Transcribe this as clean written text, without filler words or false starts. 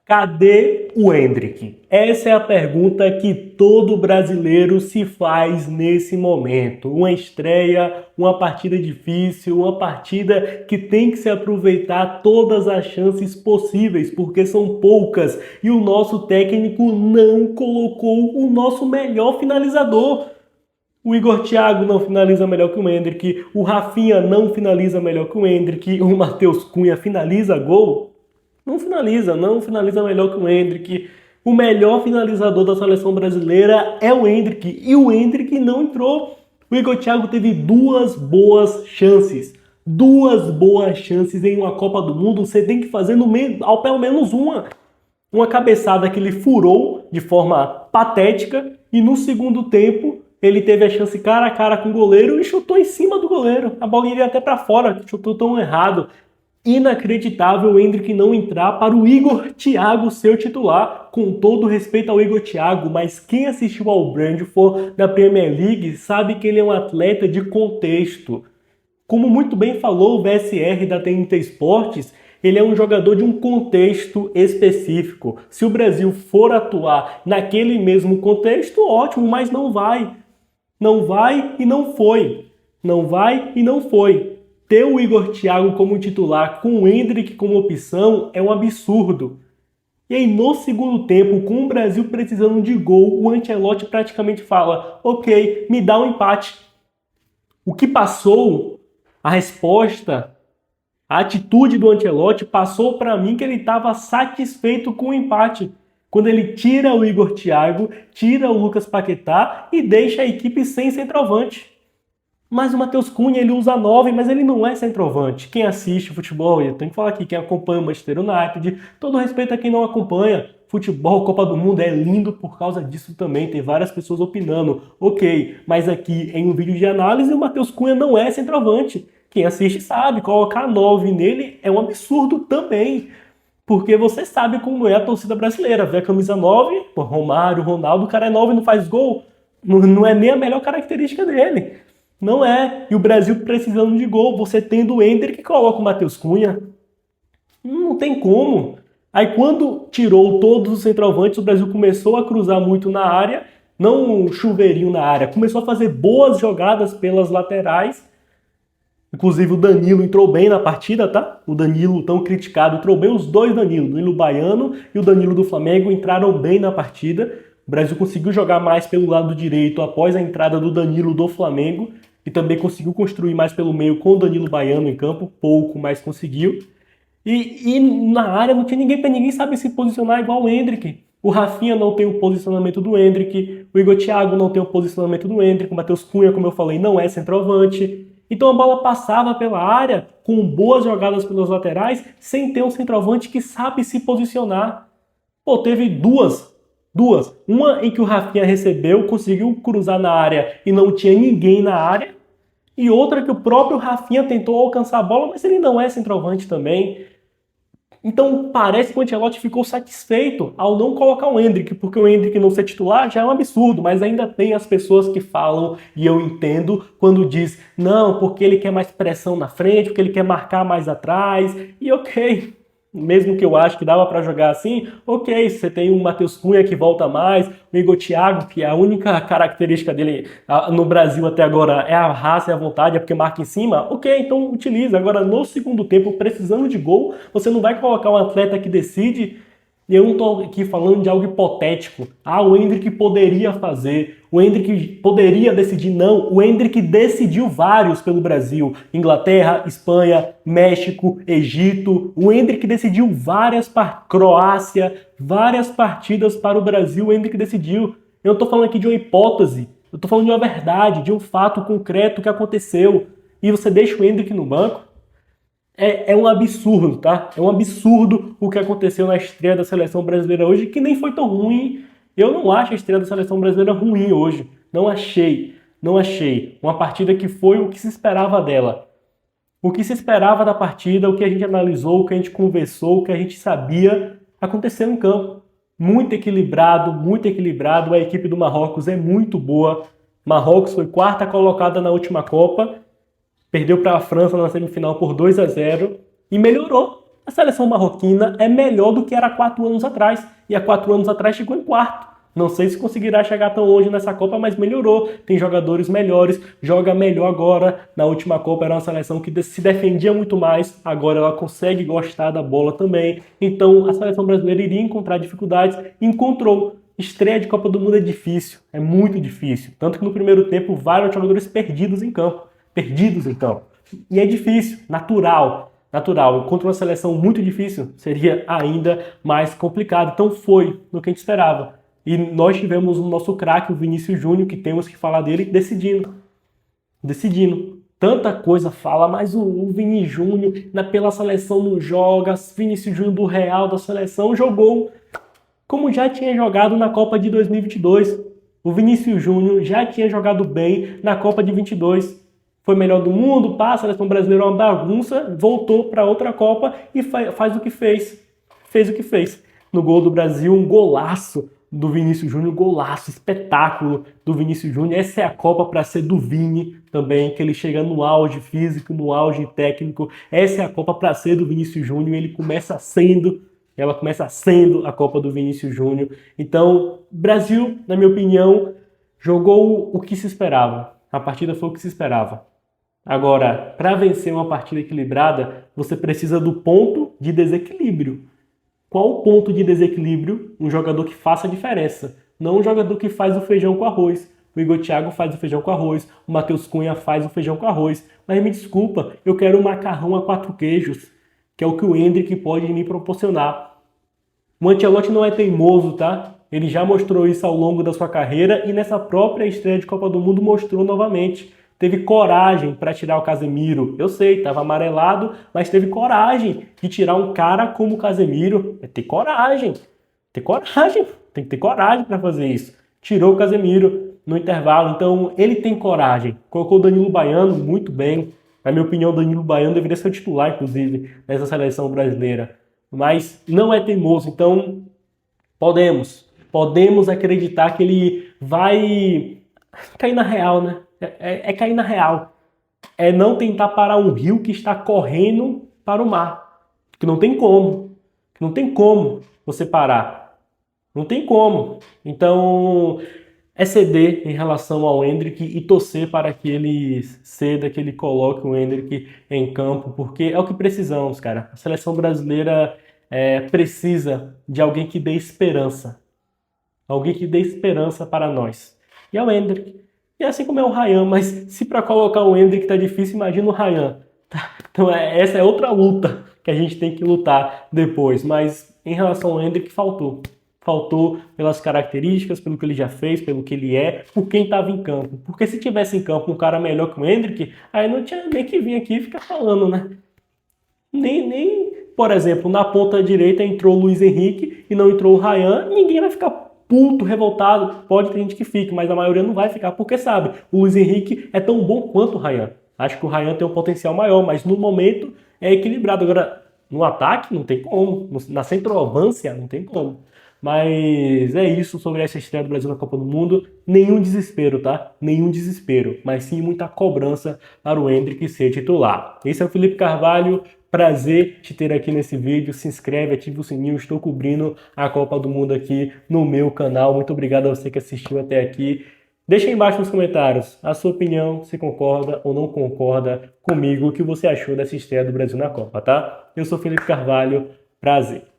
Cadê o Endrick? Essa é a pergunta que todo brasileiro se faz nesse momento. Uma estreia, uma partida difícil, uma partida que tem que se aproveitar todas as chances possíveis, porque são poucas. E o nosso técnico não colocou o nosso melhor finalizador. O Igor Thiago não finaliza melhor que o Endrick, o Rafinha não finaliza melhor que o Endrick, o Matheus Cunha finaliza gol? Não finaliza melhor que o Endrick. O melhor finalizador da seleção brasileira é o Endrick. E o Endrick não entrou. O Igor Thiago teve duas boas chances. Duas boas chances em uma Copa do Mundo. Você tem que fazer ao pelo menos uma. Uma cabeçada que ele furou de forma patética. E no segundo tempo, ele teve a chance cara a cara com o goleiro e chutou em cima do goleiro. A bola iria até para fora, chutou tão errado. Inacreditável o Endrick não entrar para o Igor Thiago ser o titular, com todo respeito ao Igor Thiago, mas quem assistiu ao Brentford da Premier League sabe que ele é um atleta de contexto. Como muito bem falou o VSR da TNT Esportes, ele é um jogador de um contexto específico. Se o Brasil for atuar naquele mesmo contexto, ótimo, mas não vai. Não vai e não foi. Não vai e não foi. Ter o Igor Thiago como titular com o Endrick como opção é um absurdo. E aí no segundo tempo, com o Brasil precisando de gol, o Ancelotti praticamente fala: ok, me dá um empate. O que passou, a resposta, a atitude do Ancelotti passou para mim que ele estava satisfeito com o empate. Quando ele tira o Igor Thiago, tira o Lucas Paquetá e deixa a equipe sem centroavante. Mas o Matheus Cunha, ele usa 9, mas ele não é centroavante. Quem assiste futebol, eu tenho que falar aqui, quem acompanha o Manchester United, todo respeito a quem não acompanha. Futebol, Copa do Mundo é lindo por causa disso também, tem várias pessoas opinando. Ok, mas aqui em um vídeo de análise, o Matheus Cunha não é centroavante. Quem assiste sabe, colocar 9 nele é um absurdo também. Porque você sabe como é a torcida brasileira. Vê a camisa 9, pô, Romário, Ronaldo, o cara é 9 e não faz gol. Não é nem a melhor característica dele. Não é. E o Brasil precisando de gol. Você tendo o Endrick que coloca o Matheus Cunha. Não tem como. Aí quando tirou todos os centroavantes, o Brasil começou a cruzar muito na área. Não um chuveirinho na área. Começou a fazer boas jogadas pelas laterais. Inclusive o Danilo entrou bem na partida, tá? O Danilo tão criticado entrou bem. Os dois Danilo, o Danilo Baiano e o Danilo do Flamengo entraram bem na partida. O Brasil conseguiu jogar mais pelo lado direito após a entrada do Danilo do Flamengo. E também conseguiu construir mais pelo meio com o Danilo Baiano em campo, pouco, mas conseguiu. E na área não tinha ninguém, para ninguém sabe se posicionar igual o Endrick. O Rafinha não tem o posicionamento do Endrick, o Igor Thiago não tem o posicionamento do Endrick, o Matheus Cunha, como eu falei, não é centroavante. Então a bola passava pela área, com boas jogadas pelas laterais, sem ter um centroavante que sabe se posicionar. Pô, teve duas. Uma em que o Rafinha recebeu, conseguiu cruzar na área e não tinha ninguém na área. E outra que o próprio Rafinha tentou alcançar a bola, mas ele não é centroavante também. Então parece que o Ancelotti ficou satisfeito ao não colocar o Endrick, porque o Endrick não ser titular já é um absurdo, mas ainda tem as pessoas que falam, e eu entendo, quando diz, não, porque ele quer mais pressão na frente, porque ele quer marcar mais atrás, e ok. Mesmo que eu acho que dava para jogar assim, ok, você tem o Matheus Cunha que volta mais, o Igor Thiago, que a única característica dele no Brasil até agora é a raça e a vontade, é porque marca em cima, ok, então utiliza. Agora no segundo tempo, precisando de gol, você não vai colocar um atleta que decide. E eu não estou aqui falando de algo hipotético. O Endrick poderia fazer, o Endrick poderia decidir. Não, o Endrick decidiu vários pelo Brasil. Inglaterra, Espanha, México, Egito. O Endrick decidiu Croácia, várias partidas para o Brasil, o Endrick decidiu. Eu não estou falando aqui de uma hipótese, eu estou falando de uma verdade, de um fato concreto que aconteceu. E você deixa o Endrick no banco? É um absurdo, tá? É um absurdo o que aconteceu na estreia da seleção brasileira hoje, que nem foi tão ruim. Eu não acho a estreia da seleção brasileira ruim hoje. Não achei. Uma partida que foi o que se esperava dela. O que se esperava da partida, o que a gente analisou, o que a gente conversou, o que a gente sabia, aconteceu em campo. Muito equilibrado, muito equilibrado. A equipe do Marrocos é muito boa. Marrocos foi quarta colocada na última Copa. Perdeu para a França na semifinal por 2-0 e melhorou. A seleção marroquina é melhor do que era há 4 anos atrás. E há 4 anos atrás chegou em quarto. Não sei se conseguirá chegar tão longe nessa Copa, mas melhorou. Tem jogadores melhores, joga melhor agora. Na última Copa era uma seleção que se defendia muito mais, agora ela consegue gostar da bola também. Então a seleção brasileira iria encontrar dificuldades, encontrou. Estreia de Copa do Mundo é difícil, é muito difícil. Tanto que no primeiro tempo vários jogadores perdidos em campo. Perdidos em campo. E é difícil, natural. Contra uma seleção muito difícil, seria ainda mais complicado. Então foi no que a gente esperava. E nós tivemos o nosso craque, o Vinícius Júnior, que temos que falar dele, decidindo. Tanta coisa fala, mas o Vini Júnior pela seleção não joga, Vinícius Júnior do Real da seleção jogou como já tinha jogado na Copa de 2022. O Vinícius Júnior já tinha jogado bem na Copa de 22. Foi melhor do mundo, a seleção brasileira é uma bagunça, voltou para outra Copa e faz o que fez. Fez o que fez. No gol do Brasil, um golaço do Vinícius Júnior, golaço, espetáculo do Vinícius Júnior. Essa é a Copa para ser do Vini também, que ele chega no auge físico, no auge técnico. Essa é a Copa para ser do Vinícius Júnior. Ela começa sendo a Copa do Vinícius Júnior. Então, Brasil, na minha opinião, jogou o que se esperava. A partida foi o que se esperava. Agora, para vencer uma partida equilibrada, você precisa do ponto de desequilíbrio. Qual o ponto de desequilíbrio? Um jogador que faça a diferença. Não um jogador que faz o feijão com arroz. O Igor Thiago faz o feijão com arroz. O Matheus Cunha faz o feijão com arroz. Mas me desculpa, eu quero um macarrão a 4 queijos, que é o que o Endrick pode me proporcionar. O Ancelotti não é teimoso, tá? Ele já mostrou isso ao longo da sua carreira e nessa própria estreia de Copa do Mundo mostrou novamente. Teve coragem para tirar o Casemiro. Eu sei, estava amarelado, mas teve coragem de tirar um cara como o Casemiro. É ter coragem. Tem que ter coragem para fazer isso. Tirou o Casemiro no intervalo, então ele tem coragem. Colocou o Danilo Baiano muito bem. Na minha opinião, o Danilo Baiano deveria ser o titular, inclusive, nessa seleção brasileira. Mas não é teimoso, então podemos acreditar que ele vai cair na real, né? É cair na real. É não tentar parar um rio que está correndo para o mar. Que não tem como. Não tem como você parar. Não tem como. Então, é ceder em relação ao Endrick e torcer para que ele ceda, que ele coloque o Endrick em campo, porque é o que precisamos, cara. A seleção brasileira precisa de alguém que dê esperança. Alguém que dê esperança para nós. E é o Endrick. E assim como é o Ryan, mas se para colocar o Endrick tá difícil, imagina o Ryan. Então essa é outra luta que a gente tem que lutar depois. Mas em relação ao Endrick, faltou. Faltou pelas características, pelo que ele já fez, pelo que ele é, por quem estava em campo. Porque se tivesse em campo um cara melhor que o Endrick, aí não tinha nem que vir aqui e ficar falando, né? Por exemplo, na ponta direita entrou o Luiz Henrique e não entrou o Ryan, ninguém vai ficar puto, revoltado. Pode ter gente que fique, mas a maioria não vai ficar, porque sabe, o Luiz Henrique é tão bom quanto o Ryan. Acho que o Ryan tem um potencial maior, mas no momento é equilibrado. Agora, no ataque não tem como, na centroavância não tem como. Mas é isso sobre essa estreia do Brasil na Copa do Mundo. Nenhum desespero, tá? Nenhum desespero, mas sim muita cobrança para o Endrick ser titular. Esse é o Felipe Carvalho. Prazer te ter aqui nesse vídeo. Se inscreve, ativa o sininho. Estou cobrindo a Copa do Mundo aqui no meu canal. Muito obrigado a você que assistiu até aqui. Deixa aí embaixo nos comentários a sua opinião, se concorda ou não concorda comigo, o que você achou dessa estreia do Brasil na Copa, tá? Eu sou Felipe Carvalho. Prazer.